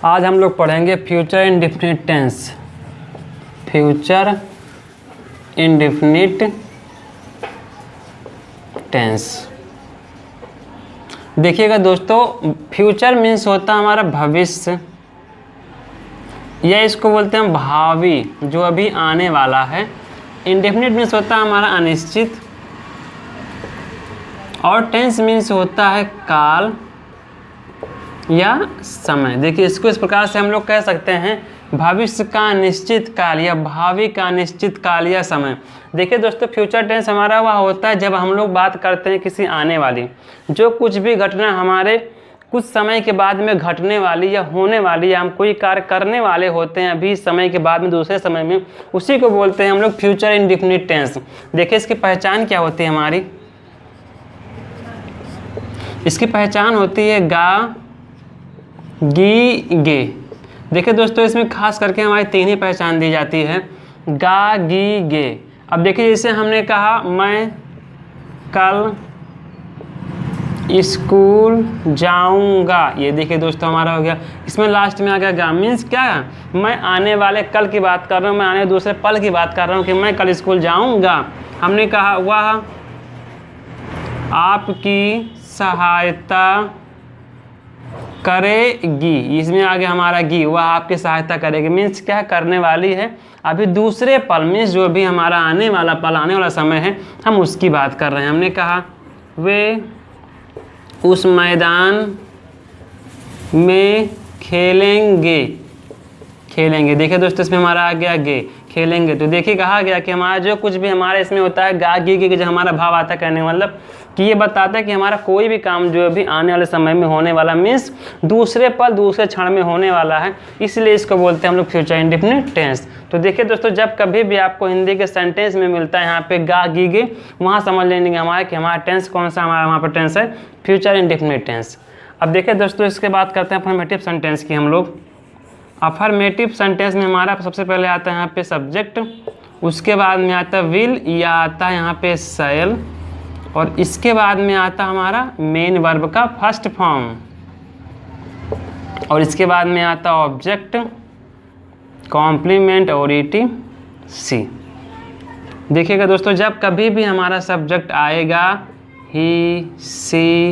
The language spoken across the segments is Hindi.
आज हम लोग पढ़ेंगे future indefinite tense. Future indefinite tense. देखिएगा दोस्तों, फ्यूचर मीन्स होता है हमारा भविष्य, या इसको बोलते हैं भावी, जो अभी आने वाला है। इंडेफिनिट मीन्स होता है हमारा अनिश्चित, और टेंस मीन्स होता है काल या समय। देखिए, इसको इस प्रकार से हम लोग कह सकते हैं, भविष्य का निश्चित काल या भावी का निश्चित काल या समय। देखिए दोस्तों, फ्यूचर टेंस हमारा वह होता है जब हम लोग बात करते हैं किसी आने वाली, जो कुछ भी घटना हमारे कुछ समय के बाद में घटने वाली या होने वाली, या हम कोई कार्य करने वाले होते हैं अभी समय के बाद में दूसरे समय में, उसी को बोलते हैं हम लोग फ्यूचर इंडेफिनिट टेंस। देखिए, इसकी पहचान क्या होती है हमारी? इसकी पहचान होती है गा, गी, गे। देखिए दोस्तों, इसमें खास करके हमारी तीन ही पहचान दी जाती है, गा, गी, गे। अब देखिए, जैसे हमने कहा मैं कल स्कूल जाऊंगा, ये देखिए दोस्तों हमारा हो गया। इसमें लास्ट में आ गया गा, मीन्स क्या है? मैं आने वाले कल की बात कर रहा हूँ, मैं आने दूसरे पल की बात कर रहा हूँ कि मैं कल स्कूल जाऊंगा। हमने कहा वह आपकी सहायता करेगी, इसमें आगे हमारा गी, वह आपकी सहायता करेगी, मीन्स क्या करने वाली है अभी दूसरे पल, मीन्स जो भी हमारा आने वाला पल, आने वाला समय है, हम उसकी बात कर रहे हैं। हमने कहा वे उस मैदान में खेलेंगे, खेलेंगे। देखिए दोस्तों, इसमें हमारा आ गया गे, खेलेंगे। तो देखिए कहा गया कि हमारा जो कुछ भी हमारे इसमें होता है गा, गी, गे, जो हमारा भाव आता है कहने मतलब कि ये बताता है कि हमारा कोई भी काम जो अभी आने वाले समय में होने वाला, मीन्स दूसरे पल दूसरे क्षण में होने वाला है, इसलिए इसको बोलते हैं हम लोग फ्यूचर इंडेफिनिट टेंस। तो देखिए दोस्तों, जब कभी भी आपको हिंदी के सेंटेंस में मिलता है यहाँ पे गा, गी, गे, वहाँ समझ लेंगे हमारा कि हमारा टेंस कौन सा हमारा वहाँ पर टेंस है, फ्यूचर इंडेफिनिट टेंस। अब देखिए दोस्तों, इसके बात करते हैं अफर्मेटिव सेंटेंस की हम लोग। अफर्मेटिव सेंटेंस में हमारा सबसे पहले आता है यहाँ पे सब्जेक्ट, उसके बाद में आता है विल या आता है यहाँ पे शैल, और इसके बाद में आता हमारा मेन वर्ब का फर्स्ट फॉर्म, और इसके बाद में आता ऑब्जेक्ट, कॉम्प्लीमेंट और ईटी सी। देखिएगा दोस्तों, जब कभी भी हमारा सब्जेक्ट आएगा ही, सी,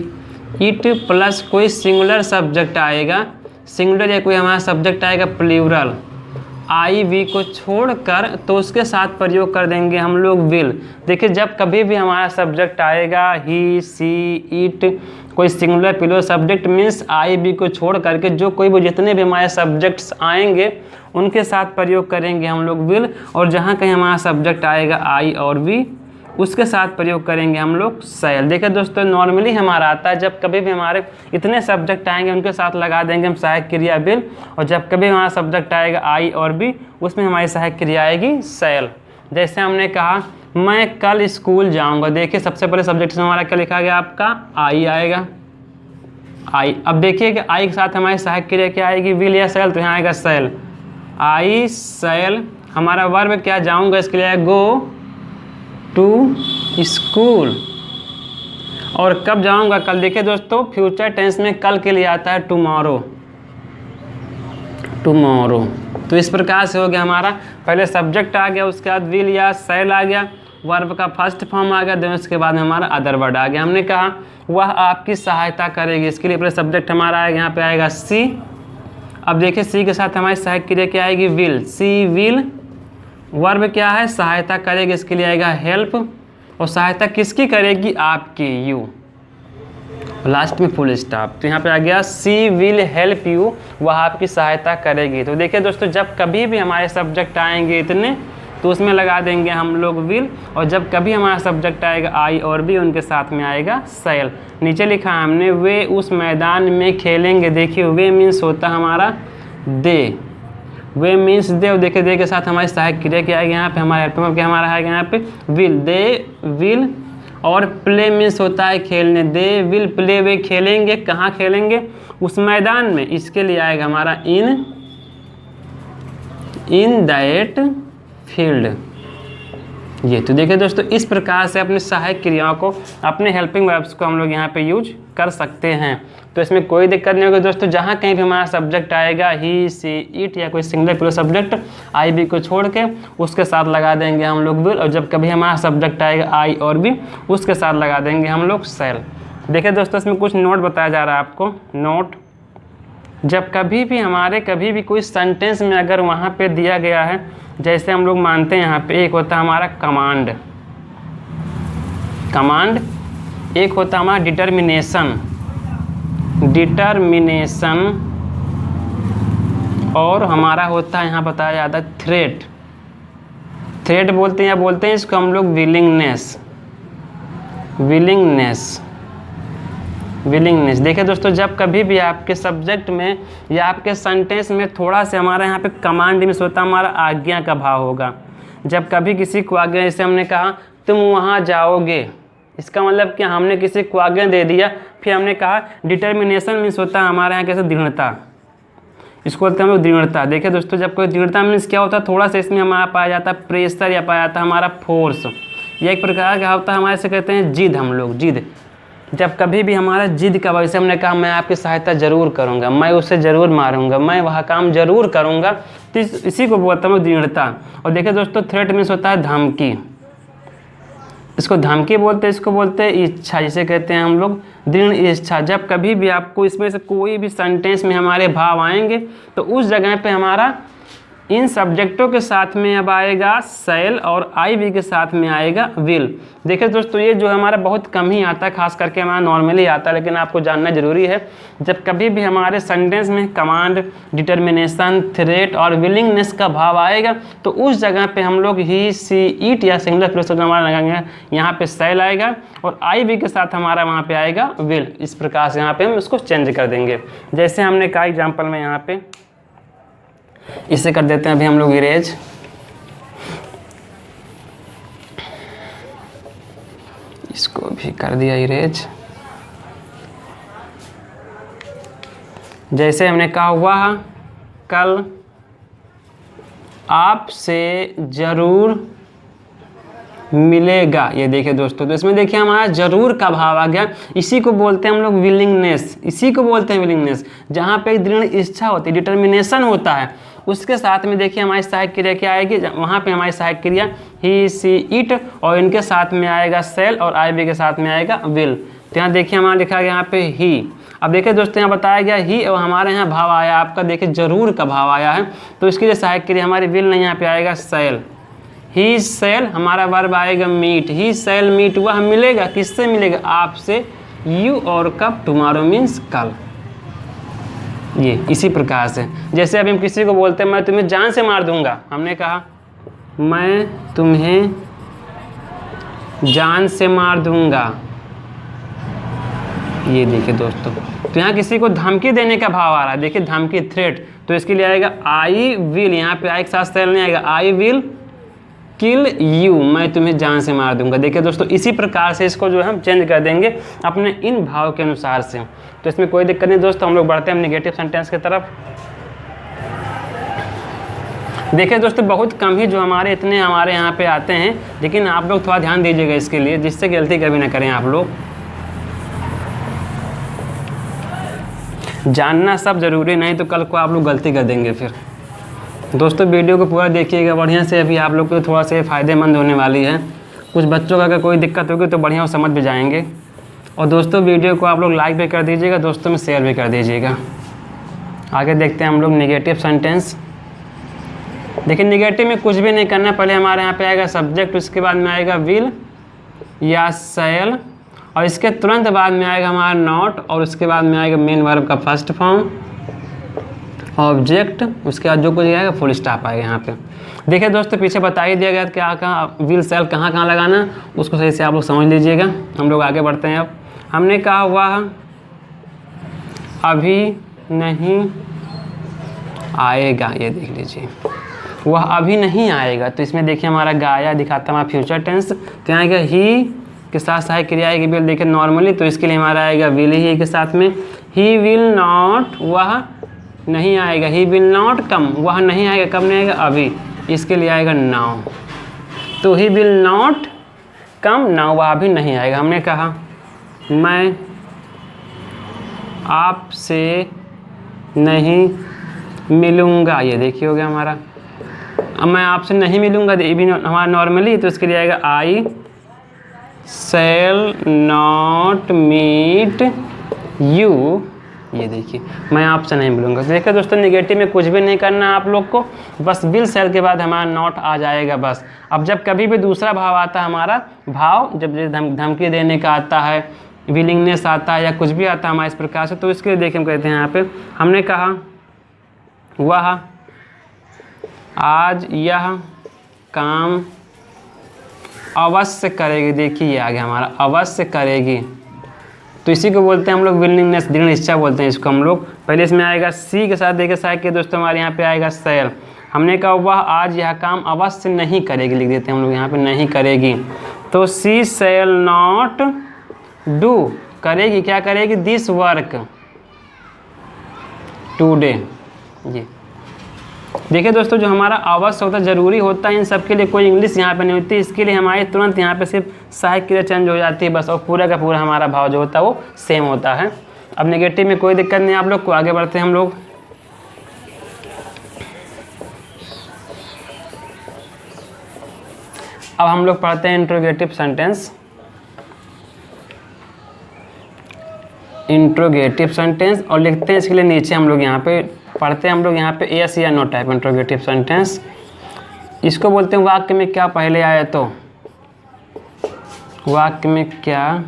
इट प्लस कोई सिंगुलर सब्जेक्ट आएगा, सिंगुलर या कोई हमारा सब्जेक्ट आएगा प्लूरल, आई वी को छोड़कर, तो उसके साथ प्रयोग कर देंगे हम लोग विल। देखिए, जब कभी भी हमारा सब्जेक्ट आएगा ही, सी, इट, कोई singular plural subject, means I we को छोड़ करके जो कोई भी जितने भी हमारे सब्जेक्ट्स आएंगे उनके साथ प्रयोग करेंगे हम लोग विल, और जहाँ कहीं हमारा सब्जेक्ट आएगा आई और वी, उसके साथ प्रयोग करेंगे हम लोग शैल। देखिए दोस्तों, नॉर्मली हमारा आता है जब कभी भी हमारे इतने सब्जेक्ट आएंगे उनके साथ लगा देंगे हम सहायक क्रिया विल, और जब कभी हमारा सब्जेक्ट आएगा आई और बी, उसमें हमारी सहायक क्रिया आएगी शैल। जैसे हमने कहा मैं कल स्कूल जाऊंगा, देखिए सबसे पहले सब्जेक्ट में हमारा क्या लिखा गया, आपका आई आएगा, आई। अब देखिए कि आई के साथ हमारी सहायक क्रिया क्या आएगी, विल या शैल, तो यहाँ आएगा शैल, आई शैल। हमारा वर्ब क्या, जाऊँगा, इसके लिए गो टू स्कूल, और कब जाऊंगा, कल। देखिए दोस्तों, फ्यूचर टेंस में कल के लिए आता है टुमारो, टुमारो। तो इस प्रकार से हो गया हमारा, पहले सब्जेक्ट आ गया, उसके बाद विल या शैल आ गया, वर्ब का फर्स्ट फॉर्म आ गया, देन उसके बाद में हमारा अदर वर्ड आ गया। हमने कहा वह आपकी सहायता करेगी, इसके लिए पहले सब्जेक्ट हमारा आएगा, यहाँ पे आएगा सी। अब देखिए, सी के साथ हमारी सहायक क्रिया क्या आएगी, विल, सी विल। वर्ब क्या है, सहायता करेगी, इसके लिए आएगा हेल्प, और सहायता किसकी करेगी, आपकी, यू, लास्ट में फुल स्टॉप। तो यहाँ पे आ गया सी विल हेल्प यू, वह आपकी सहायता करेगी। तो देखिए दोस्तों, जब कभी भी हमारे सब्जेक्ट आएंगे इतने, तो उसमें लगा देंगे हम लोग विल, और जब कभी हमारा सब्जेक्ट आएगा आई और बी, उनके साथ में आएगा शैल। नीचे लिखा हमने वे उस मैदान में खेलेंगे। देखिए, वे मीन्स होता हमारा दे, वे मीन्स दे। देखिए, दे के साथ हमारी सहायक क्रिया क्या आएगी, यहाँ पे हमारा हेल्प क्या हमारा आएगा, यहाँ पे विल, दे विल। और प्ले मीन्स होता है खेलने, दे विल प्ले, वे खेलेंगे, कहाँ खेलेंगे, उस मैदान में, इसके लिए आएगा हमारा इन दैट फील्ड, ये तो देखिए दोस्तों, इस प्रकार से अपनी सहायक क्रियाओं को, अपने हेल्पिंग वर्ब्स को हम लोग यहाँ पे यूज कर सकते हैं। तो इसमें कोई दिक्कत नहीं होगी दोस्तों। जहाँ कहीं भी हमारा सब्जेक्ट आएगा ही, सी, इट या कोई singular plural subject I we को छोड़ के उसके साथ लगा देंगे हम लोग विल, और जब कभी हमारा सब्जेक्ट आएगा आई और बी उसके साथ लगा देंगे हम लोग शैल। देखिए दोस्तों, इसमें कुछ नोट बताया जा रहा है आपको। नोट, जब कभी भी कोई सेंटेंस में अगर वहाँ पे दिया गया है, जैसे हम लोग मानते हैं यहाँ पे एक होता है हमारा कमांड, एक होता है हमारा डिटर्मिनेशन, और हमारा होता है यहाँ बताया जाता है थ्रेट बोलते हैं, या बोलते हैं इसको हम लोग विलिंगनेस। देखिए दोस्तों, जब कभी भी आपके सब्जेक्ट में या आपके सेंटेंस में थोड़ा से हमारा यहाँ पे कमांड मीन्स होता है हमारा आज्ञा का भाव होगा। जब कभी किसी को आज्ञा, जैसे हमने कहा तुम वहाँ जाओगे, इसका मतलब कि हमने किसी को आज्ञा दे दिया। फिर हमने कहा डिटर्मिनेशन मीन्स होता है हमारे यहाँ कैसे दृढ़ता, इसको बोलते हैं हम लोग दृढ़ता। देखिए दोस्तों, जब कोई दृढ़ता मीन्स क्या होता है, थोड़ा सा इसमें हमारा पाया जाता है प्रेशर या पाया जाता है हमारा फोर्स, यह एक प्रकार का होता है हमारे से कहते हैं जिद। हम लोग जिद, जब कभी भी हमारा जिद का, वैसे हमने कहा मैं आपकी सहायता जरूर करूंगा, मैं उसे जरूर मारूंगा, मैं वह काम जरूर करूंगा, तो इसी को बोलता हूँ दृढ़ता। और देखिए दोस्तों, थ्रेट मीन्स होता है धमकी, इसको धमकी बोलते हैं, इसको बोलते हैं इच्छा, जिसे कहते हैं हम लोग दृढ़ इच्छा। जब कभी भी आपको इसमें से कोई भी सेंटेंस में हमारे भाव आएंगे तो उस जगह पे हमारा इन सब्जेक्टों के साथ में अब आएगा शैल और आई बी के साथ में आएगा विल। देखिए दोस्तों, ये जो हमारा बहुत कम ही आता है, खास करके हमारा नॉर्मली आता है, लेकिन आपको जानना जरूरी है। जब कभी भी हमारे सेंटेंस में कमांड, डिटर्मिनेशन, थ्रेट और विलिंगनेस का भाव आएगा तो उस जगह पे हम लोग ही, सी, इट या सिंगुलर प्लस हमारा लगाएंगे, यहाँ पे शैल आएगा और आई बी के साथ हमारा वहाँ पे आएगा विल। इस प्रकार से यहाँ पे हम इसको चेंज कर देंगे। जैसे हमने कहा एग्जाम्पल में, यहाँ पे इसे कर देते हैं अभी हम लोग इरेज। इसको भी कर दिया इरेज। जैसे हमने कहा वह कल आपसे जरूर मिलेगा। ये देखिए दोस्तों, तो इसमें देखिए हमारा जरूर का भाव आ गया। इसी को बोलते हैं हम लोग विलिंगनेस, जहाँ पे दृढ़ इच्छा होती है, डिटर्मिनेशन होता है, उसके साथ में देखिए हमारी सहायक क्रिया क्या आएगी। वहाँ पे हमारी सहायक क्रिया ही, सी, इट और इनके साथ में आएगा शैल और आई बी के साथ में आएगा विल। तो यहाँ देखिए हमारा लिखा गया यहाँ पे ही। अब देखिए दोस्तों, यहाँ बताया गया ही और हमारे यहाँ भाव आया आपका, देखिए जरूर का भाव आया है, तो इसके लिए सहायक क्रिया हमारी विल नहीं, यहाँ पे आएगा शैल। ही शैल, हमारा वर्ब आएगा मीट, ही शैल मीट, वह मिलेगा, किससे मिलेगा, आपसे। यू और कब, टुमारो मीन्स कल। ये इसी प्रकार से, जैसे अभी हम किसी को बोलते हैं मैं तुम्हें जान से मार दूंगा, हमने कहा मैं तुम्हें जान से मार दूंगा। ये देखिए दोस्तों, तो यहाँ किसी को धमकी देने का भाव आ रहा है, देखिए धमकी, थ्रेट, तो इसके लिए आएगा आई विल, यहाँ पे आई के साथ शैल नहीं आएगा, आई विल किल यू, मैं तुम्हें जान से मार दूंगा। देखिए दोस्तों, इसी प्रकार से इसको जो है हम चेंज कर देंगे अपने इन भाव के अनुसार से। तो इसमें कोई दिक्कत नहीं दोस्तों, हम लोग बढ़ते हैं नेगेटिव सेंटेंस की तरफ। देखिए दोस्तों, बहुत कम ही जो हमारे इतने हमारे यहाँ पे आते हैं, लेकिन आप लोग थोड़ा ध्यान दीजिएगा इसके लिए, जिससे गलती कभी ना करें आप लोग। जानना सब जरूरी नहीं तो कल को आप लोग गलती कर देंगे फिर। दोस्तों वीडियो को पूरा देखिएगा बढ़िया से, अभी आप लोग को थोड़ा सा फ़ायदेमंद होने वाली है। कुछ बच्चों का अगर कोई दिक्कत होगी तो बढ़िया समझ भी जाएंगे। और दोस्तों वीडियो को आप लोग लाइक भी कर दीजिएगा, दोस्तों में शेयर भी कर दीजिएगा। आगे देखते हैं हम लोग नेगेटिव सेंटेंस। देखिए नेगेटिव में कुछ भी नहीं करना, पहले हमारे यहाँ पे आएगा सब्जेक्ट, उसके बाद में आएगा विल या शैल, और इसके तुरंत बाद में आएगा हमारा नॉट, और उसके बाद में आएगा मेन वर्ब का फर्स्ट फॉर्म, ऑब्जेक्ट, उसके बाद जो कुछ आएगा फुल स्टॉप आएगा यहाँ पे। देखिए दोस्तों, पीछे बता ही दिया गया क्या कहाँ विल शैल कहाँ कहाँ लगाना, उसको सही से आप लोग समझ लीजिएगा। हम लोग आगे बढ़ते हैं। अब हमने कहा वह अभी नहीं आएगा, ये देख लीजिए, वह अभी नहीं आएगा, तो इसमें देखिए हमारा गाया दिखाता है हमारा फ्यूचर टेंस, तो यहाँ आएगा ही के साथ सहायक क्रिया आएगी विल। देखिए नॉर्मली तो इसके लिए हमारा आएगा विल ही के साथ में, ही विल नॉट, वह नहीं आएगा, ही विल नॉट कम, वह नहीं आएगा, कब नहीं आएगा, अभी, इसके लिए आएगा नाउ। तो ही विल नॉट कम, ना वह भी नहीं आएगा। हमने कहा मैं आपसे नहीं मिलूँगा, ये देखिए हो गया हमारा। अब मैं आपसे नहीं मिलूँगा ये भी हमारा नॉर्मली, तो इसके लिए आएगा आई शैल नॉट मीट यू। ये देखिए मैं आपसे नहीं मिलूँगा। तो देखिए दोस्तों निगेटिव में कुछ भी नहीं करना आप लोग को, बस विल शैल के बाद हमारा नॉट आ जाएगा बस। अब जब कभी भी दूसरा भाव आता है हमारा भाव, जब धमकी देने का आता है, विलिंगनेस आता है या कुछ भी आता है हमारे इस प्रकार से, तो इसके लिए देखिए हम कहते हैं यहाँ पे, हमने कहा वह आज यह काम अवश्य करेगी। देखिए ये आ गया हमारा अवश्य करेगी, तो इसी को बोलते हैं हम लोग विलिंगनेस, दृढ़ इच्छा बोलते हैं इसको हम लोग। पहले इसमें आएगा सी के साथ, देखिए साइड के दोस्तों हमारे यहाँ पे आएगा शैल। हमने कहा वह आज यह काम अवश्य नहीं करेगी, लिख देते हैं हम लोग यहाँ पे नहीं करेगी। तो सी शैल नॉट डू, करेगी क्या करेगी, दिस वर्क टुडे। ये देखिए दोस्तों जो हमारा अवश्य होता है, ज़रूरी होता है, इन सब के लिए कोई इंग्लिश यहाँ पे नहीं होती, इसके लिए हमारी तुरंत यहाँ पे सिर्फ सहायक क्रिया चेंज हो जाती है बस, और पूरा का पूरा हमारा भाव जो होता है वो सेम होता है। अब नेगेटिव में कोई दिक्कत नहीं, आप लोग को आगे बढ़ते हैं हम लोग। अब हम लोग पढ़ते हैं इंट्रोगेटिव सेंटेंस। इंट्रोगेटिव सेंटेंस और लिखते हैं इसके लिए नीचे हम लोग यहाँ पे पढ़ते हैं हम लोग यहाँ पे यस या नो टाइप इंट्रोगेटिव सेंटेंस। इसको बोलते हैं वाक्य में क्या पहले आए तो, वाक्य में क्या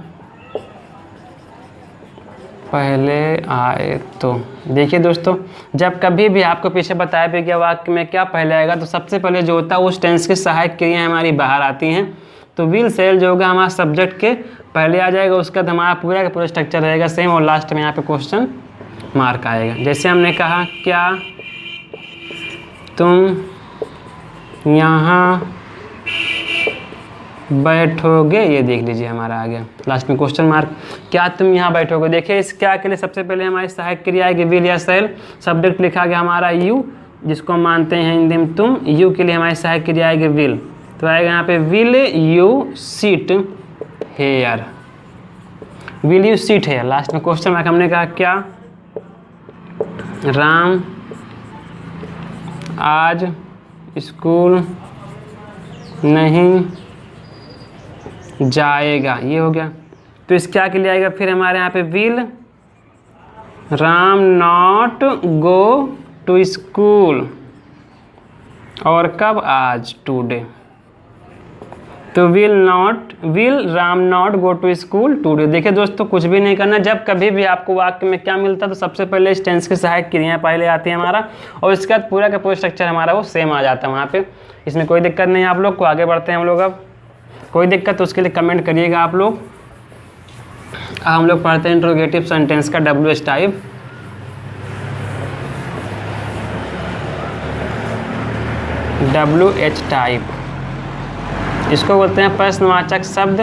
पहले आए तो। देखिए दोस्तों जब कभी भी आपको पीछे बताया भी गया वाक्य में क्या पहले आएगा, तो सबसे पहले जो होता है उस टेंस की सहायक क्रियाएं हमारी बाहर आती हैं। तो विल शैल जो होगा हमारा सब्जेक्ट के पहले आ जाएगा, उसका बाद हमारा पूरा का पूरा स्ट्रक्चर रहेगा सेम, और लास्ट में यहाँ पे क्वेश्चन मार्क आएगा। जैसे हमने कहा क्या तुम यहाँ बैठोगे, ये देख लीजिए हमारा आ गया लास्ट में क्वेश्चन मार्क, क्या तुम यहाँ बैठोगे। देखिए इस क्या के लिए सबसे पहले हमारी सहायक क्रिया आएगी विल या शैल। सब्जेक्ट लिखा गया हमारा यू, जिसको हम मानते हैं हिंदी में तुम। यू के लिए हमारी सहायक क्रिया आएगी विल, तो आएगा यहाँ पे will you sit here, will you sit here. Last में क्वेश्चन मार्क। हमने कहा क्या राम आज स्कूल नहीं जाएगा, ये हो गया। तो इस क्या के लिए आएगा फिर हमारे यहाँ पे will Ram not go to school, और कब आज टुडे। तो will Ram not go to school today. देखिए दोस्तों कुछ भी नहीं करना, जब कभी भी आपको वाक्य में क्या मिलता है तो सबसे पहले इस टेंस की सहायक क्रियाएं पहले आती है हमारा, और इसके बाद पूरा का पूरा स्ट्रक्चर हमारा वो सेम आ जाता है वहाँ पे। इसमें कोई दिक्कत नहीं है आप लोग को। आगे बढ़ते हैं हम लोग। अब कोई दिक्कत तो उसके लिए कमेंट करिएगा आप लोग। अब हम लोग पढ़ते हैं इंट्रोगेटिव सेंटेंस का WH टाइप। WH टाइप इसको बोलते हैं प्रश्नवाचक शब्द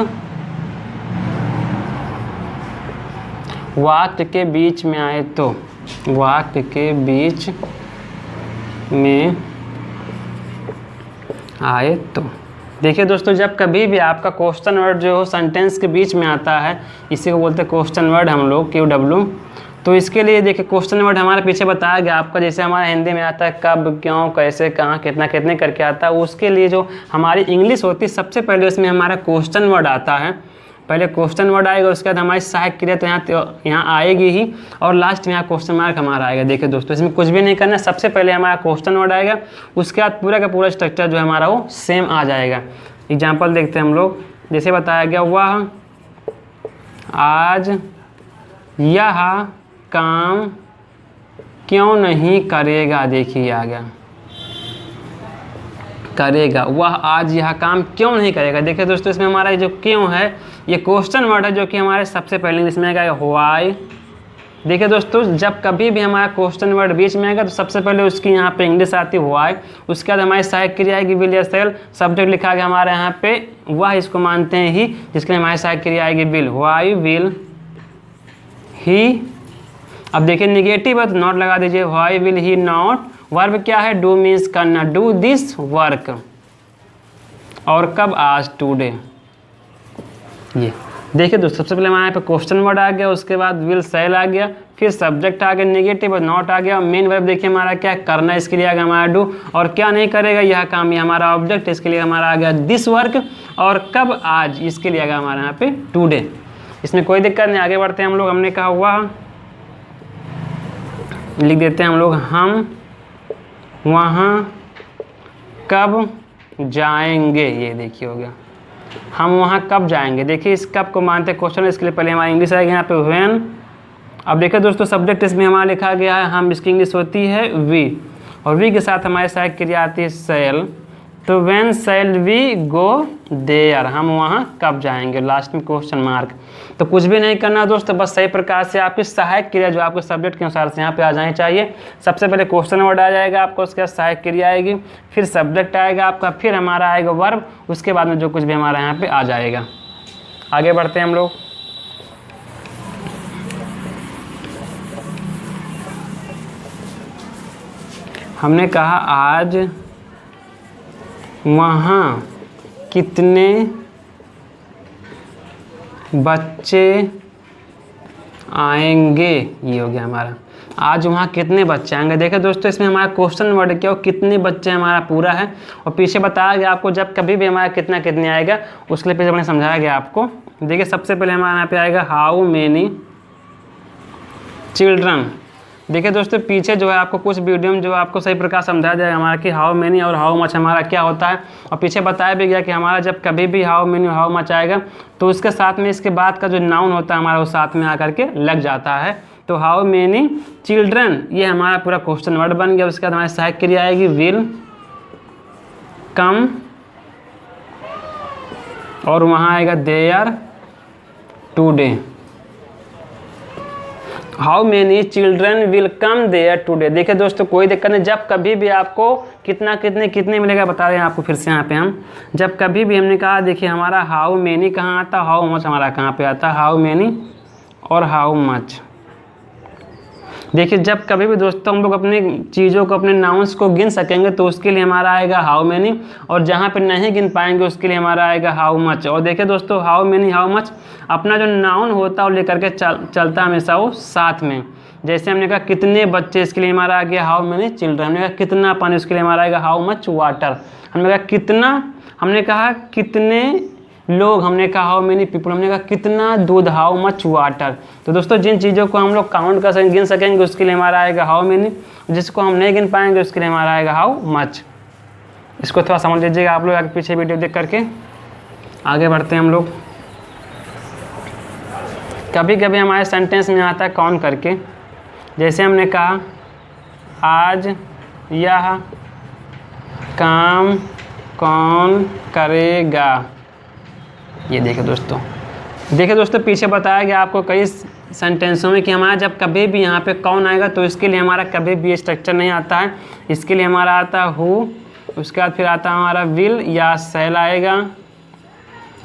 वाक्य के बीच में आए तो, वाक्य के बीच में आए तो। देखिए दोस्तों जब कभी भी आपका क्वेश्चन वर्ड जो हो सेंटेंस के बीच में आता है, इसी को बोलते हैं क्वेश्चन वर्ड हम लोग QW। तो इसके लिए देखिए क्वेश्चन वर्ड हमारे पीछे बताया गया आपका, जैसे हमारा हिंदी में आता है कब, क्यों, कैसे, कहाँ, कितना, कितने करके आता है। उसके लिए जो हमारी इंग्लिश होती है सबसे पहले उसमें हमारा क्वेश्चन वर्ड आता है। पहले क्वेश्चन वर्ड आएगा, उसके बाद हमारी सहायक क्रिया तो यहाँ आएगी ही, और लास्ट में यहाँ क्वेश्चन मार्क हमारा आएगा। देखिए दोस्तों इसमें कुछ भी नहीं करना, सबसे पहले हमारा क्वेश्चन वर्ड आएगा, उसके बाद पूरा का पूरा स्ट्रक्चर जो है हमारा वो सेम आ जाएगा। एग्जाम्पल देखते हैं हम लोग। जैसे बताया गया वह आज यह काम क्यों नहीं करेगा। देखिए आ गया करेगा, वह आज यह काम क्यों नहीं करेगा। देखिए दोस्तों इसमें हमारा जो क्यों है ये क्वेश्चन वर्ड है, जो कि हमारे सबसे पहले इसमें आएगा व्हाई। देखिए दोस्तों जब कभी भी हमारा क्वेश्चन वर्ड बीच में आएगा तो सबसे पहले उसकी यहाँ पे इंग्लिश आती है व्हाई, उसके बाद हमारी सहायक क्रिया आएगी विल या शैल। सब्जेक्ट लिखा गया हमारे यहाँ पे वह, इसको मानते हैं ही, जिसके लिए हमारी सहायक क्रिया आएगी विल, व्हाई विल ही। अब देखिए निगेटिव है तो नॉट लगा दीजिए, why will he not. Verb क्या है, डू मीन्स करना, डू दिस वर्क। और कब, आज, टुडे। ये देखिए दोस्तों, सबसे पहले हमारे यहाँ पे क्वेश्चन वर्ड आ गया, उसके बाद विल शैल आ गया, फिर सब्जेक्ट आ गया, नेगेटिव और नॉट आ गया, मेन वर्ब देखिए हमारा क्या करना, इसके लिए आ गया हमारा डू, और क्या नहीं करेगा यह काम, ये हमारा ऑब्जेक्ट, इसके लिए हमारा आ गया दिस वर्क, और कब, आज, इसके लिए आ गया हमारे यहाँ पे टुडे। इसमें कोई दिक्कत नहीं, आगे बढ़ते हैं हम लोग। हमने कहा हुआ लिख देते हैं हम लोग, हम वहाँ कब जाएंगे। ये देखिए हो गया, हम वहाँ कब जाएंगे। देखिए इस कब को मानते हैं क्वेश्चन, इसके लिए पहले हमारा इंग्लिश आएगा यहाँ पे व्हेन। अब देखिए दोस्तों, सब्जेक्ट इसमें हमारा लिखा गया है हम, इसकी इंग्लिश होती है वी, और वी के साथ हमारे सहायक क्रिया आती है शैल। तो when shall we go there, हम वहाँ कब जाएंगे, लास्ट में क्वेश्चन मार्क। तो कुछ भी नहीं करना दोस्तों, बस सही प्रकार से आपकी सहायक क्रिया जो आपके सब्जेक्ट के अनुसार से यहाँ पे आ जानी चाहिए। सबसे पहले क्वेश्चन वर्ड आ जाएगा आपको, उसके बाद सहायक क्रिया आएगी, फिर सब्जेक्ट आएगा आपका, फिर हमारा आएगा वर्ब, उसके बाद में जो कुछ भी हमारा यहाँ पे आ जाएगा। आगे बढ़ते हैं हम लोग। हमने कहा आज वहाँ कितने बच्चे आएंगे। ये हो गया हमारा, आज वहाँ कितने बच्चे आएंगे। देखिए दोस्तों, इसमें हमारा क्वेश्चन वर्ड क्या हो, कितने बच्चे हमारा पूरा है, और पीछे बताया गया आपको जब कभी भी हमारा कितना कितने आएगा, उसके लिए पीछे मैंने समझाया गया आपको। देखिए सबसे पहले हमारे यहाँ पे आएगा हाउ मेनी चिल्ड्रन। देखिए दोस्तों, पीछे जो है आपको कुछ वीडियो में जो आपको सही प्रकार समझाया जाएगा हमारा कि हाउ मेनी और हाउ मच हमारा क्या होता है, और पीछे बताया भी गया कि हमारा जब कभी भी हाउ मेनी हाउ मच आएगा तो उसके साथ में इसके बाद का जो नाउन होता है हमारा वो साथ में आकर के लग जाता है। तो हाउ मेनी चिल्ड्रन ये हमारा पूरा क्वेश्चन वर्ड बन गया। उसके बाद हमारी सहायक क्रिया आएगी विल कम, और वहाँ आएगा there today. How many children will come there today. देखिए दोस्तों, कोई दिक्कत नहीं, जब कभी भी आपको कितना कितने कितने मिलेगा बता रहे हैं आपको फिर से यहाँ पे हम, जब कभी भी हमने कहा, देखिए हमारा हाउ मेनी कहाँ आता, हाउ मच हमारा कहाँ पे आता, हाउ मेनी और हाउ मच। देखिए जब कभी भी दोस्तों हम लोग अपनी चीज़ों को, अपने नाउंस को गिन सकेंगे तो उसके लिए हमारा आएगा हाउ मेनी, और जहाँ पे नहीं गिन पाएंगे उसके लिए हमारा आएगा हाउ मच। और देखिए दोस्तों, हाउ मेनी हाउ मच अपना जो नाउन होता है वो लेकर के चलता हमेशा वो साथ में। जैसे हमने कहा कितने बच्चे, इसके लिए हमारा आ गया हाउ मेनी चिल्ड्रन। हमने कहा कितना पानी, उसके लिए हमारा आएगा हाउ मच वाटर। हमने कहा कितना, हमने कहा कितने लोग, हमने कहा हाउ मेनी पीपल। हमने कहा कितना दूध, हाउ मच वाटर। तो दोस्तों जिन चीज़ों को हम लोग काउंट कर सकेंगे, गिन सकेंगे, उसके लिए हमारा आएगा हाउ मेनी, जिसको हम नहीं गिन पाएंगे उसके लिए हमारा आएगा हाउ मच। इसको थोड़ा समझ लीजिएगा आप लोग आगे पीछे वीडियो देख करके। आगे बढ़ते हैं हम लोग। कभी कभी हमारे सेंटेंस में आता है कौन करके, जैसे हमने कहा आज यह काम कौन करेगा। ये देखिए दोस्तों, पीछे बताया गया आपको कई सेंटेंसों में कि हमारा जब कभी भी यहाँ पे कौन आएगा तो इसके लिए हमारा कभी भी स्ट्रक्चर नहीं आता है, इसके लिए हमारा आता है हु, उसके बाद फिर आता है हमारा विल या शैल आएगा,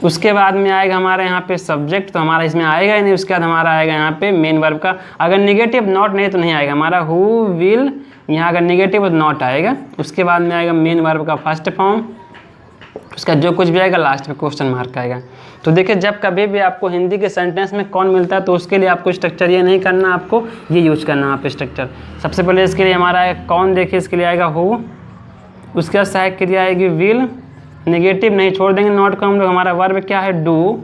उसके बाद में आएगा हमारा यहाँ पे सब्जेक्ट, तो हमारा इसमें आएगा ही नहीं। उसके बाद हमारा आएगा यहाँ पे मेन वर्ब का, अगर निगेटिव नॉट नहीं तो नहीं आएगा हमारा हु विल, यहाँ अगर निगेटिव नॉट आएगा। उसके बाद में आएगा मेन वर्ब का फर्स्ट फॉर्म, उसका जो कुछ भी आएगा लास्ट में क्वेश्चन मार्क आएगा। तो देखिए जब कभी भी आपको हिंदी के सेंटेंस में कौन मिलता है तो उसके लिए आपको स्ट्रक्चर ये नहीं करना, आपको ये यूज करना है आप स्ट्रक्चर। सबसे पहले इसके लिए हमारा है कौन, देखिए इसके लिए आएगा हु, उसके बाद सहायक क्रिया आएगी विल, नेगेटिव नहीं छोड़ देंगे नॉट को हम लोग, हमारा वर्ब क्या है डू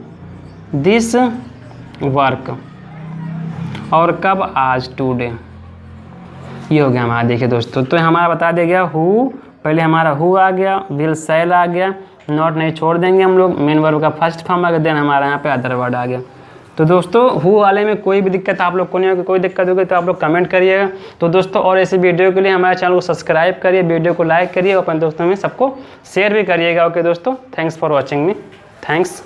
दिस वर्क, और कब, आज टुडे। ये हो गया हमारा। देखिए दोस्तों, तो हमारा बता दे गया हु, पहले हमारा हु आ गया, विल शैल आ गया, नॉट नहीं छोड़ देंगे हम लोग, मेन वर्ब का फर्स्ट फॉर्म आ गया, देन हमारा यहाँ पे अदर वर्ड आ गया। तो दोस्तों हु वाले में कोई भी दिक्कत आप लोग को नहीं होगी, कोई दिक्कत होगी तो आप लोग कमेंट करिएगा। तो दोस्तों और ऐसे वीडियो के लिए हमारे चैनल को सब्सक्राइब करिए, वीडियो को लाइक करिए, और अपने दोस्तों में सबको शेयर भी करिएगा। ओके दोस्तों, thanks for watching me, thanks.